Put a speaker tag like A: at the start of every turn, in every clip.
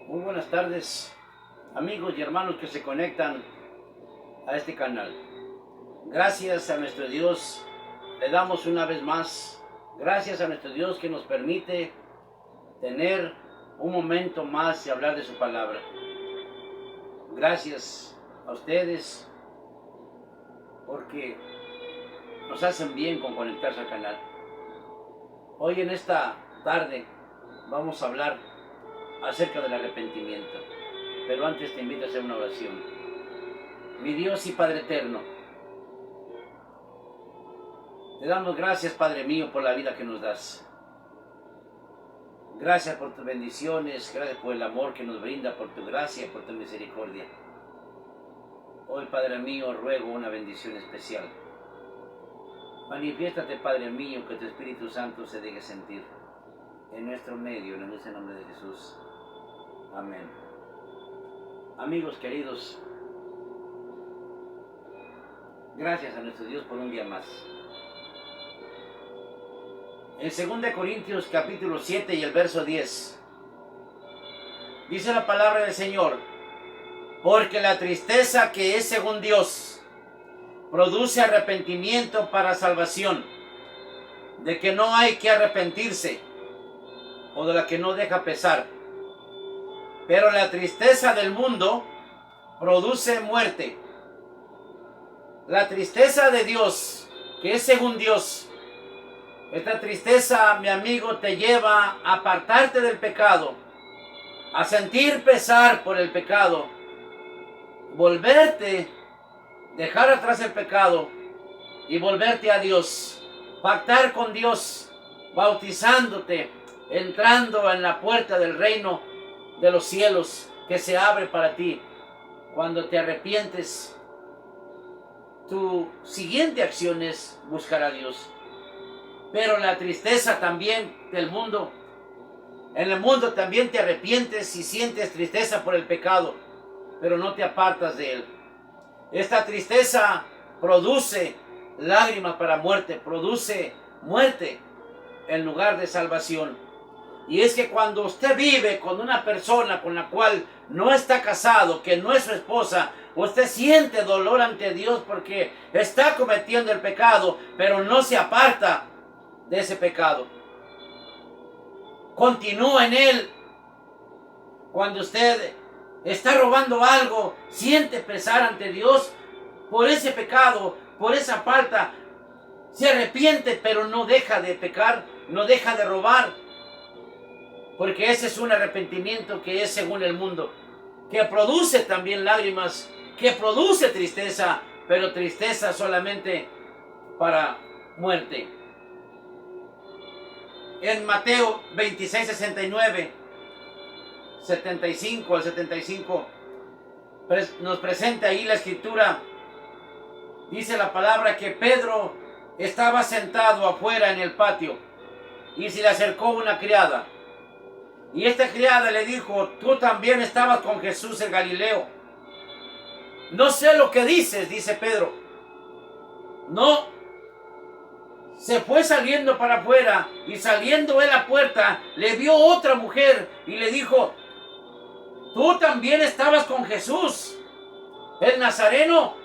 A: Muy buenas tardes, amigos y hermanos que se conectan a este canal. Gracias a nuestro Dios, le damos una vez más. Gracias a nuestro Dios que nos permite tener un momento más y hablar de su palabra. Gracias a ustedes porque nos hacen bien con conectarse al canal. Hoy en esta tarde vamos a hablar acerca del arrepentimiento. Pero antes te invito a hacer una oración. Mi Dios y Padre eterno, te damos gracias, Padre mío, por la vida que nos das. Gracias por tus bendiciones, gracias por el amor que nos brinda, por tu gracia, por tu misericordia. Hoy, Padre mío, ruego una bendición especial. Manifiéstate, Padre mío, que tu Espíritu Santo se deje sentir en nuestro medio, en el nombre de Jesús. Amén. Amigos queridos, gracias a nuestro Dios por un día más. En 2 Corintios capítulo 7 y el verso 10, dice la palabra del Señor: porque la tristeza que es según Dios produce arrepentimiento para salvación, de que no hay que arrepentirse, o de la que no deja pesar. Pero la tristeza del mundo produce muerte. La tristeza de Dios, que es según Dios, esta tristeza, mi amigo, te lleva a apartarte del pecado, a sentir pesar por el pecado, volverte, dejar atrás el pecado y volverte a Dios, pactar con Dios, bautizándote, entrando en la puerta del reino de los cielos que se abre para ti. Cuando te arrepientes, tu siguiente acción es buscar a Dios. Pero la tristeza también del mundo, en el mundo también te arrepientes y sientes tristeza por el pecado, pero no te apartas de él. Esta tristeza produce lágrimas para muerte, produce muerte en lugar de salvación. Y es que cuando usted vive con una persona con la cual no está casado, que no es su esposa, usted siente dolor ante Dios porque está cometiendo el pecado, pero no se aparta de ese pecado. Continúa en él. Cuando usted está robando algo, siente pesar ante Dios por ese pecado, por esa falta. Se arrepiente, pero no deja de pecar, no deja de robar. Porque ese es un arrepentimiento que es según el mundo, que produce también lágrimas, que produce tristeza, pero tristeza solamente para muerte. En Mateo 26, 69, 75 al 75, nos presenta ahí la escritura. Dice la palabra que Pedro estaba sentado afuera en el patio y se le acercó una criada. Y esta criada le dijo: tú también estabas con Jesús el Galileo. No sé lo que dices, dice Pedro. No. Se fue saliendo para afuera y saliendo de la puerta le vio otra mujer y le dijo: tú también estabas con Jesús el Nazareno.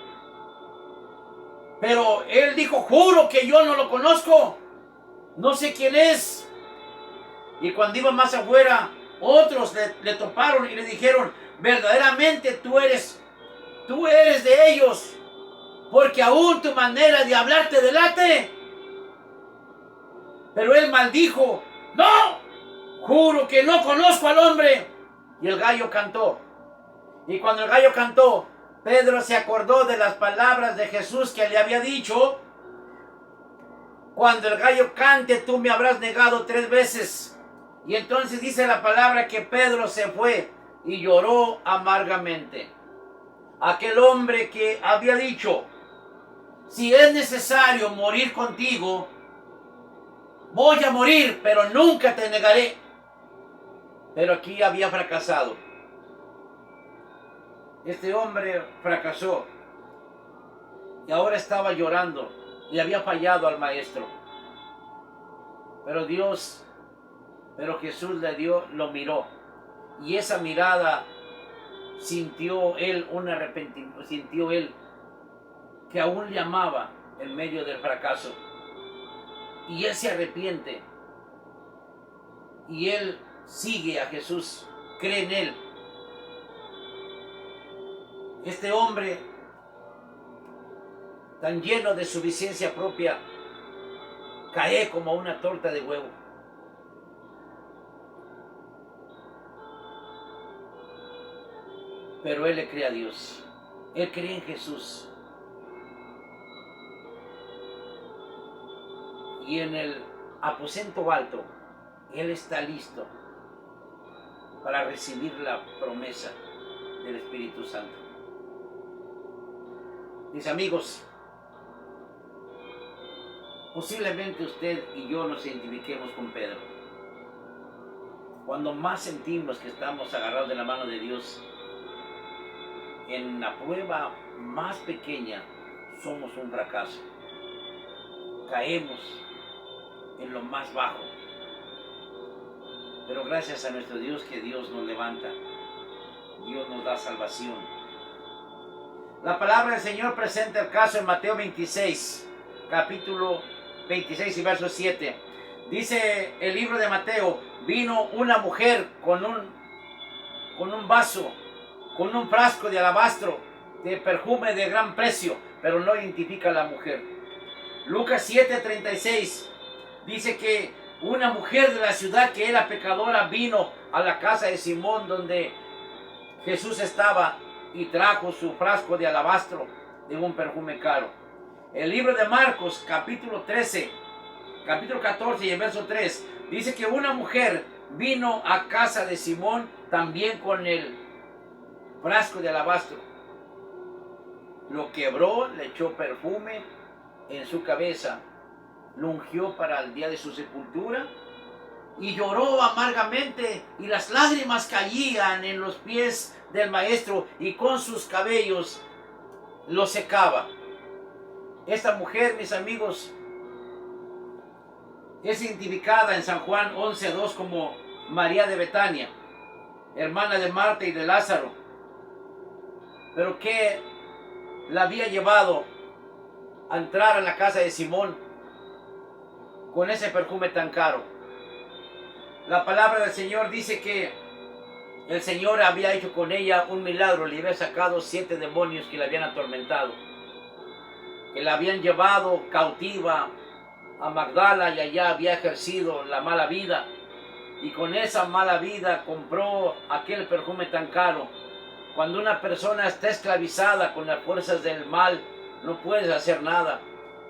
A: Pero él dijo: juro que yo no lo conozco, no sé quién es. Y cuando iba más afuera, otros le toparon y le dijeron: verdaderamente tú eres de ellos, porque aún tu manera de hablar te delate. Pero él maldijo: no, juro que no conozco al hombre. Y el gallo cantó. Y cuando el gallo cantó, Pedro se acordó de las palabras de Jesús que le había dicho: cuando el gallo cante, tú me habrás negado 3 veces. Y entonces dice la palabra que Pedro se fue y lloró amargamente. Aquel hombre que había dicho: si es necesario morir contigo, voy a morir, pero nunca te negaré. Pero aquí había fracasado. Este hombre fracasó y ahora estaba llorando. Le había fallado al maestro. Pero Jesús lo miró Y esa mirada sintió él un arrepentimiento, sintió él que aún le amaba en medio del fracaso. Y él se arrepiente. Y él sigue a Jesús, cree en él. Este hombre, tan lleno de suficiencia propia, cae como una torta de huevo. Pero él le cree a Dios. Él cree en Jesús. Y en el aposento alto, él está listo para recibir la promesa del Espíritu Santo. Mis amigos, posiblemente usted y yo nos identifiquemos con Pedro. Cuando más sentimos que estamos agarrados de la mano de Dios, en la prueba más pequeña somos un fracaso. Caemos en lo más bajo. Pero gracias a nuestro Dios que Dios nos levanta. Dios nos da salvación. La palabra del Señor presenta el caso en Mateo 26, capítulo 26 y verso 7. Dice el libro de Mateo: vino una mujer con un vaso, con un frasco de alabastro de perfume de gran precio, pero no identifica a la mujer. Lucas 7:36 dice que una mujer de la ciudad que era pecadora vino a la casa de Simón donde Jesús estaba y trajo su frasco de alabastro de un perfume caro. El libro de Marcos, capítulo 14 y el verso 3, dice que una mujer vino a casa de Simón también con el frasco de alabastro. Lo quebró, le echó perfume en su cabeza, lo ungió para el día de su sepultura y lloró amargamente, y las lágrimas caían en los pies del maestro y con sus cabellos lo secaba. Esta mujer, mis amigos, es identificada en San Juan 11:2 como María de Betania, hermana de Marta y de Lázaro, pero que la había llevado a entrar a la casa de Simón con ese perfume tan caro. La palabra del Señor dice que el Señor había hecho con ella un milagro, le había sacado 7 demonios que la habían atormentado, que la habían llevado cautiva a Magdala y allá había ejercido la mala vida, y con esa mala vida compró aquel perfume tan caro. Cuando una persona está esclavizada con las fuerzas del mal, no puedes hacer nada,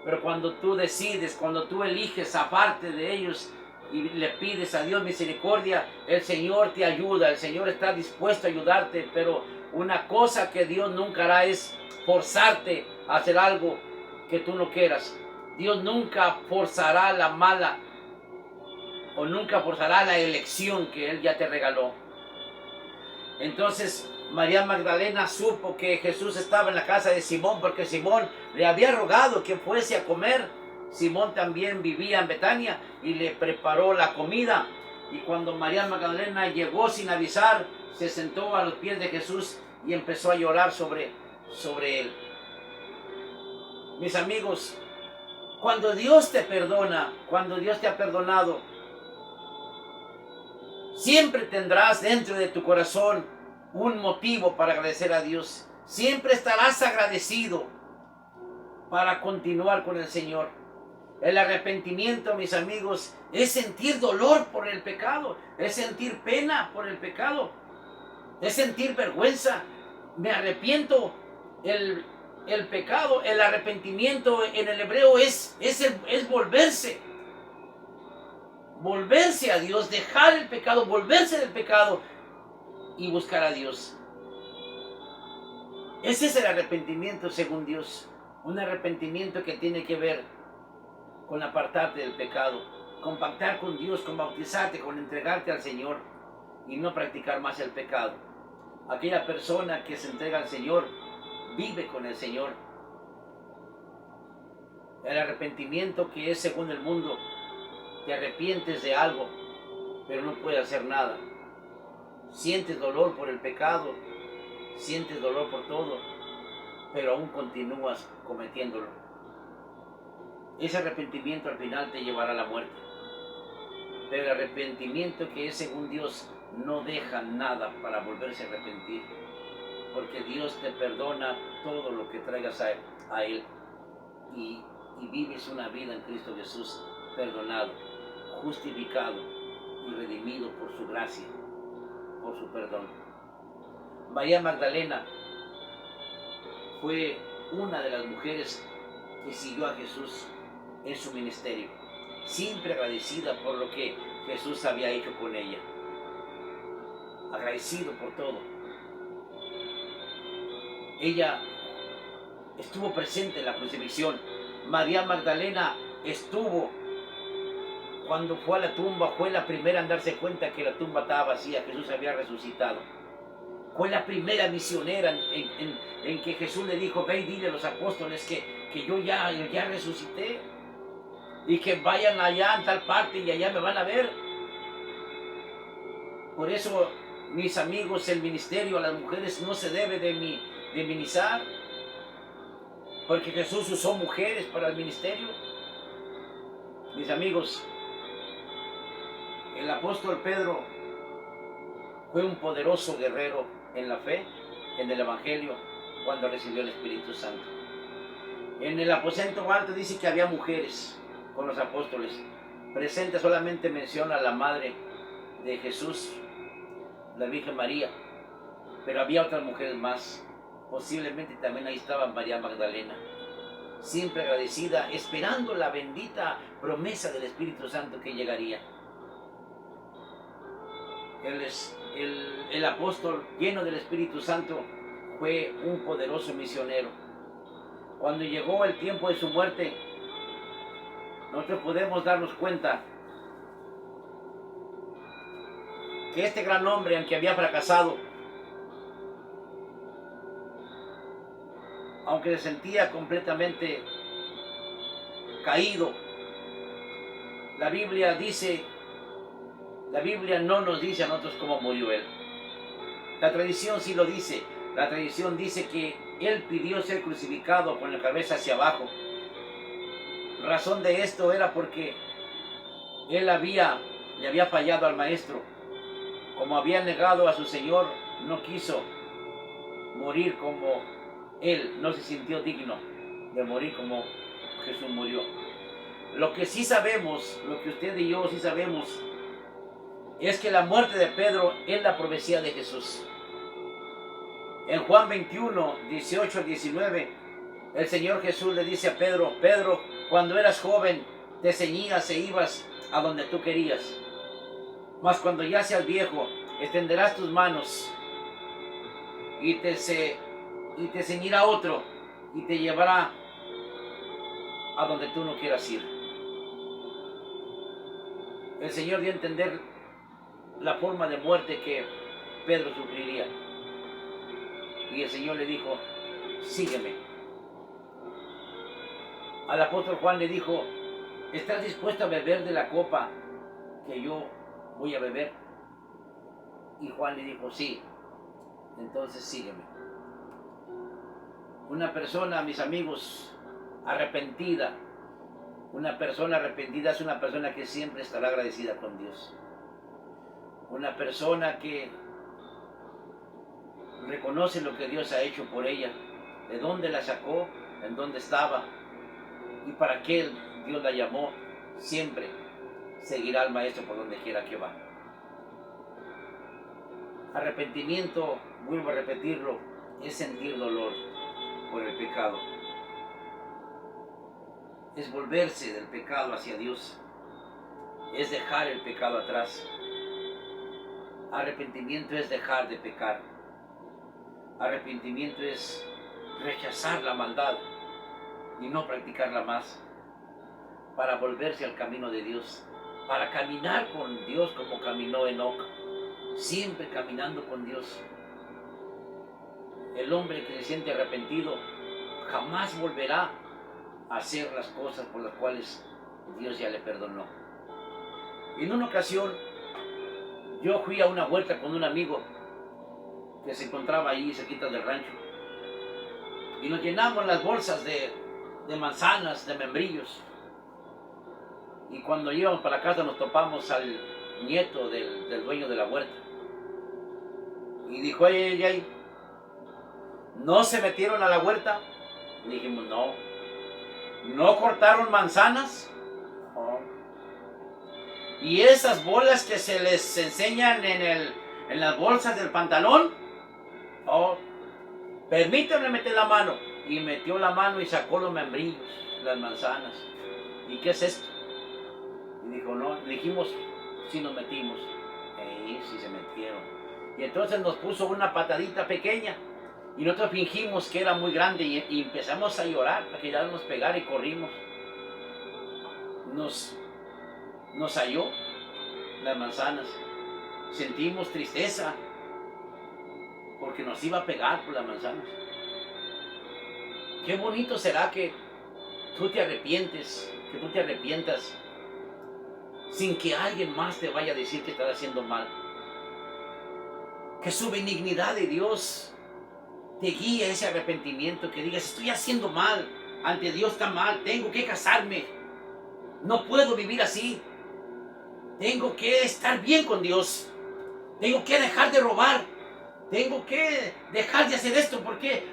A: pero cuando tú decides, cuando tú eliges aparte de ellos y le pides a Dios misericordia, el Señor te ayuda, el Señor está dispuesto a ayudarte, pero una cosa que Dios nunca hará es forzarte a hacer algo que tú no quieras. Dios nunca forzará la mala o nunca forzará la elección que Él ya te regaló. Entonces María Magdalena supo que Jesús estaba en la casa de Simón porque Simón le había rogado que fuese a comer. Simón también vivía en Betania y le preparó la comida. Y cuando María Magdalena llegó sin avisar, se sentó a los pies de Jesús y empezó a llorar sobre él. Mis amigos, cuando Dios te perdona, cuando Dios te ha perdonado, siempre tendrás dentro de tu corazón un motivo para agradecer a Dios. Siempre estarás agradecido para continuar con el Señor. El arrepentimiento, mis amigos, es sentir dolor por el pecado, es sentir pena por el pecado, es sentir vergüenza. Me arrepiento. El pecado, el arrepentimiento en el hebreo es volverse. Volverse a Dios, dejar el pecado, volverse del pecado y buscar a Dios. Ese es el arrepentimiento según Dios. Un arrepentimiento que tiene que ver con apartarte del pecado, con pactar con Dios, con bautizarte, con entregarte al Señor y no practicar más el pecado. Aquella persona que se entrega al Señor vive con el Señor. El arrepentimiento que es según el mundo, te arrepientes de algo, pero no puedes hacer nada. sientes dolor por el pecado, sientes dolor por todo, pero aún continúas cometiéndolo. Ese arrepentimiento al final te llevará a la muerte. Pero el arrepentimiento que es según Dios no deja nada para volverse a arrepentir, porque Dios te perdona todo lo que traigas a Él y vives una vida en Cristo Jesús perdonado, justificado y redimido por su gracia, por su perdón. María Magdalena fue una de las mujeres que siguió a Jesús en su ministerio, siempre agradecida por lo que Jesús había hecho con ella, agradecido por todo. Ella estuvo presente en la crucifixión. María Magdalena estuvo cuando fue a la tumba, fue la primera en darse cuenta que la tumba estaba vacía, Jesús había resucitado. Fue la primera misionera en que Jesús le dijo, ve y dile a los apóstoles que yo ya resucité y que vayan allá en tal parte y allá me van a ver. Por eso, mis amigos, el ministerio a las mujeres no se debe de minimizar, porque Jesús usó mujeres para el ministerio. Mis amigos, el apóstol Pedro fue un poderoso guerrero en la fe, en el Evangelio, cuando recibió el Espíritu Santo. En el aposento alto dice que había mujeres con los apóstoles. Presente solamente menciona a la madre de Jesús, la Virgen María, pero había otras mujeres más. Posiblemente también ahí estaba María Magdalena, siempre agradecida, esperando la bendita promesa del Espíritu Santo que llegaría. El apóstol lleno del Espíritu Santo fue un poderoso misionero. Cuando llegó el tiempo de su muerte, nosotros podemos darnos cuenta que este gran hombre, aunque había fracasado, aunque se sentía completamente caído, la Biblia no nos dice a nosotros cómo murió él. La tradición sí lo dice. La tradición dice que él pidió ser crucificado con la cabeza hacia abajo. Razón de esto era porque él le había fallado al maestro. Como había negado a su Señor, no quiso morir como él, no se sintió digno de morir como Jesús murió. Lo que sí sabemos, lo que usted y yo sí sabemos, es que la muerte de Pedro es la profecía de Jesús. En Juan 21, 18 al 19, el Señor Jesús le dice a Pedro, Pedro, cuando eras joven, te ceñías e ibas a donde tú querías. Mas cuando ya seas viejo, extenderás tus manos y te ceñirá otro y te llevará a donde tú no quieras ir. El Señor dio a entender la forma de muerte que Pedro sufriría. Y el Señor le dijo, sígueme. Al apóstol Juan le dijo, ¿estás dispuesto a beber de la copa que yo voy a beber? Y Juan le dijo, sí. Entonces sígueme. Una persona, mis amigos, arrepentida. Una persona arrepentida es una persona que siempre estará agradecida con Dios. Una persona que reconoce lo que Dios ha hecho por ella, de dónde la sacó, en dónde estaba y para qué Dios la llamó, siempre seguirá al Maestro por donde quiera que va. Arrepentimiento, vuelvo a repetirlo, es sentir dolor por el pecado. Es volverse del pecado hacia Dios. Es dejar el pecado atrás. Arrepentimiento es dejar de pecar. Arrepentimiento es rechazar la maldad y no practicarla más, para volverse al camino de Dios, para caminar con Dios como caminó Enoc, siempre caminando con Dios. El hombre que se siente arrepentido jamás volverá a hacer las cosas por las cuales Dios ya le perdonó. En una ocasión Yo fui a una vuelta con un amigo que se encontraba ahí cerquita del rancho y nos llenamos las bolsas de manzanas, de membrillos. Y cuando íbamos para casa nos topamos al nieto del dueño de la huerta. Y dijo, ay, ¿no se metieron a la huerta? Y dijimos, no. ¿No cortaron manzanas? No. ¿Y esas bolas que se les enseñan en las bolsas del pantalón? Oh, permítame meter la mano. Y metió la mano y sacó los membrillos, las manzanas. ¿Y qué es esto? Y dijo, no. Le dijimos, sí nos metimos. Sí se metieron. Y entonces nos puso una patadita pequeña. Y nosotros fingimos que era muy grande y empezamos a llorar para que ya nos pegara y corrimos. Nos halló las manzanas. Sentimos tristeza porque nos iba a pegar por las manzanas. Qué bonito será que tú te arrepientes, que tú te arrepientas sin que alguien más te vaya a decir que estás haciendo mal. Que su benignidad de Dios te guíe a ese arrepentimiento, que digas, estoy haciendo mal, ante Dios está mal, tengo que casarme, no puedo vivir así, tengo que estar bien con Dios, tengo que dejar de robar, tengo que dejar de hacer esto. ¿Por qué?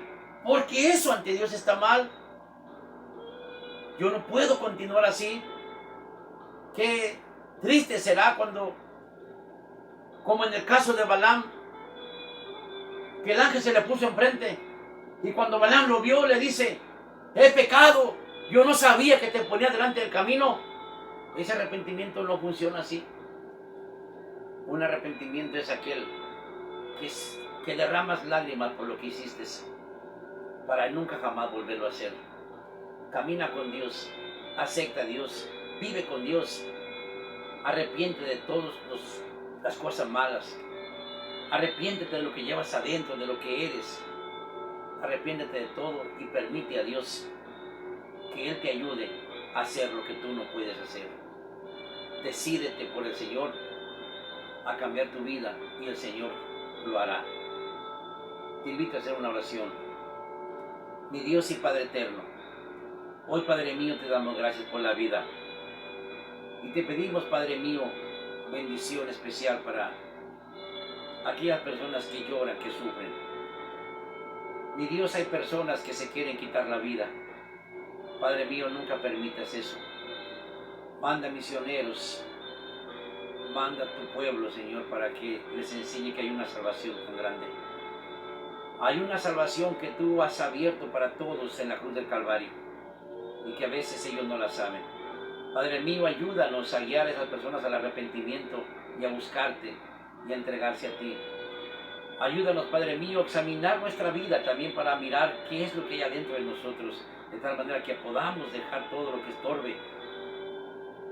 A: Porque eso ante Dios está mal. Yo no puedo continuar así. Qué triste será cuando, como en el caso de Balaam, que el ángel se le puso enfrente y cuando Balaam lo vio le dice, he pecado, yo no sabía que te ponía delante del camino. Ese arrepentimiento no funciona así. Un arrepentimiento es aquel que derramas lágrimas por lo que hiciste para nunca jamás volverlo a hacer. Camina con Dios, acepta a Dios, vive con Dios, arrepiente de todas las cosas malas, arrepiéntete de lo que llevas adentro, de lo que eres, arrepiéntete de todo y permite a Dios que Él te ayude a hacer lo que tú no puedes hacer. Decídete por el Señor a cambiar tu vida y el Señor lo hará. Te invito a hacer una oración. Mi Dios y Padre eterno, hoy, Padre mío, te damos gracias por la vida y te pedimos, Padre mío, bendición especial para aquellas personas que lloran, que sufren. Mi Dios, hay personas que se quieren quitar la vida. Padre mío, nunca permitas eso. Manda misioneros, manda a tu pueblo, Señor, para que les enseñe que hay una salvación tan grande. Hay una salvación que tú has abierto para todos en la cruz del Calvario y que a veces ellos no la saben. Padre mío, ayúdanos a guiar a esas personas al arrepentimiento y a buscarte y a entregarse a ti. Ayúdanos, Padre mío, a examinar nuestra vida también para mirar qué es lo que hay adentro de nosotros, de tal manera que podamos dejar todo lo que estorbe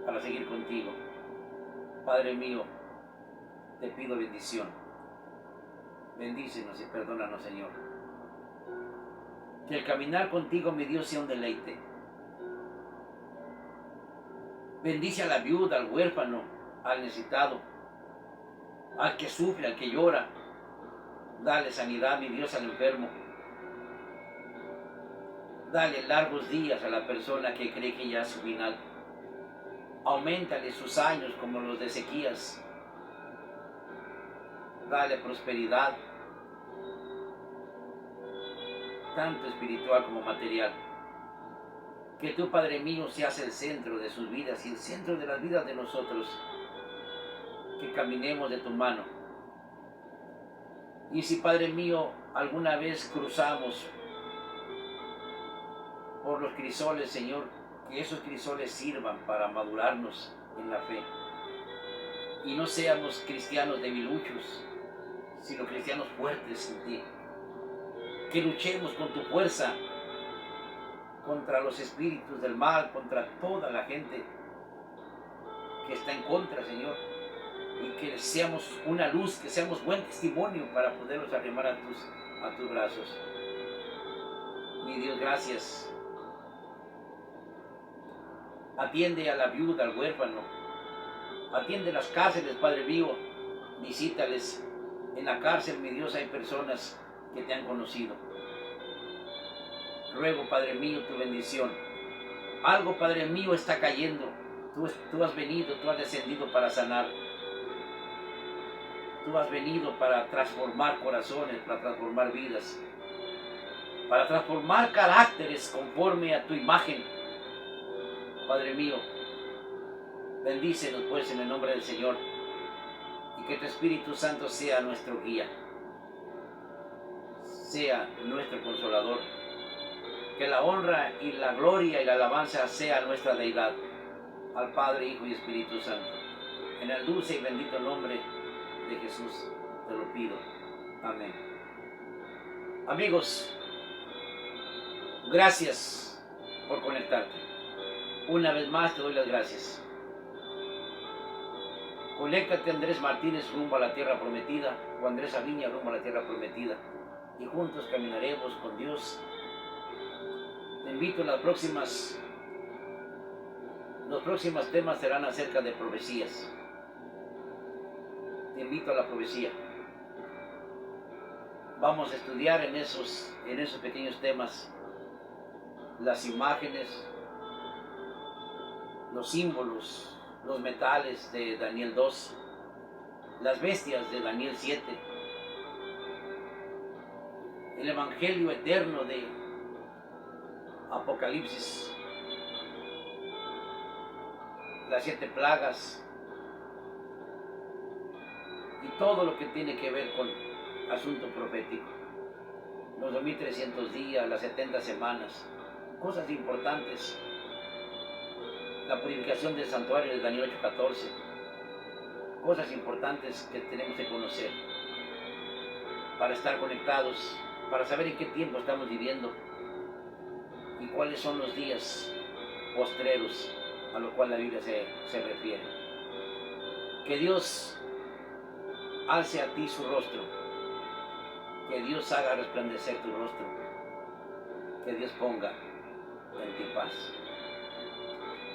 A: para seguir contigo. Padre mío, te pido bendición. Bendícenos y perdónanos, Señor. Que el caminar contigo, mi Dios, sea un deleite. Bendice a la viuda, al huérfano, al necesitado, al que sufre, al que llora. Dale sanidad, mi Dios, al enfermo. Dale largos días a la persona que cree que ya es su final. Auméntale sus años como los de Ezequías. Dale prosperidad, tanto espiritual como material. Que tú, Padre mío, seas el centro de sus vidas y el centro de las vidas de nosotros. Que caminemos de tu mano. Y si, Padre mío, alguna vez cruzamos por los crisoles, Señor, que esos crisoles sirvan para madurarnos en la fe. Y no seamos cristianos debiluchos, sino cristianos fuertes en ti. Que luchemos con tu fuerza contra los espíritus del mal, contra toda la gente que está en contra, Señor. Y que seamos una luz, que seamos buen testimonio para poderlos arrimar a tus brazos. Mi Dios, gracias. Atiende a la viuda, al huérfano. Atiende las cárceles, Padre mío. Visítales. En la cárcel, mi Dios, hay personas que te han conocido. Ruego, Padre mío, tu bendición. Algo, Padre mío, está cayendo. Tú has venido, tú has descendido para sanar. Tú has venido para transformar corazones, para transformar vidas, para transformar caracteres conforme a tu imagen. Padre mío, bendícenos pues en el nombre del Señor, y que tu Espíritu Santo sea nuestro guía, sea nuestro consolador. Que la honra y la gloria y la alabanza sea nuestra deidad, al Padre, Hijo y Espíritu Santo. En el dulce y bendito nombre de Jesús te lo pido. Amén. Amigos, gracias por conectarte. Una vez más te doy las gracias. Conéctate, Andrés Martínez, rumbo a la tierra prometida, o Andrés Aviña, rumbo a la tierra prometida, y juntos caminaremos con Dios. Te invito a los próximos temas serán acerca de profecías. Te invito a la profecía. Vamos a estudiar en esos pequeños temas las imágenes, los símbolos, los metales de Daniel 2, las bestias de Daniel 7, el evangelio eterno de Apocalipsis, las 7 plagas y todo lo que tiene que ver con asunto profético, los 2300 días, las 70 semanas, cosas importantes, la purificación del santuario de Daniel 8:14, cosas importantes que tenemos que conocer para estar conectados, para saber en qué tiempo estamos viviendo y cuáles son los días postreros a los cuales la Biblia se refiere. Que Dios alce a ti su rostro, que Dios haga resplandecer tu rostro, que Dios ponga en ti paz.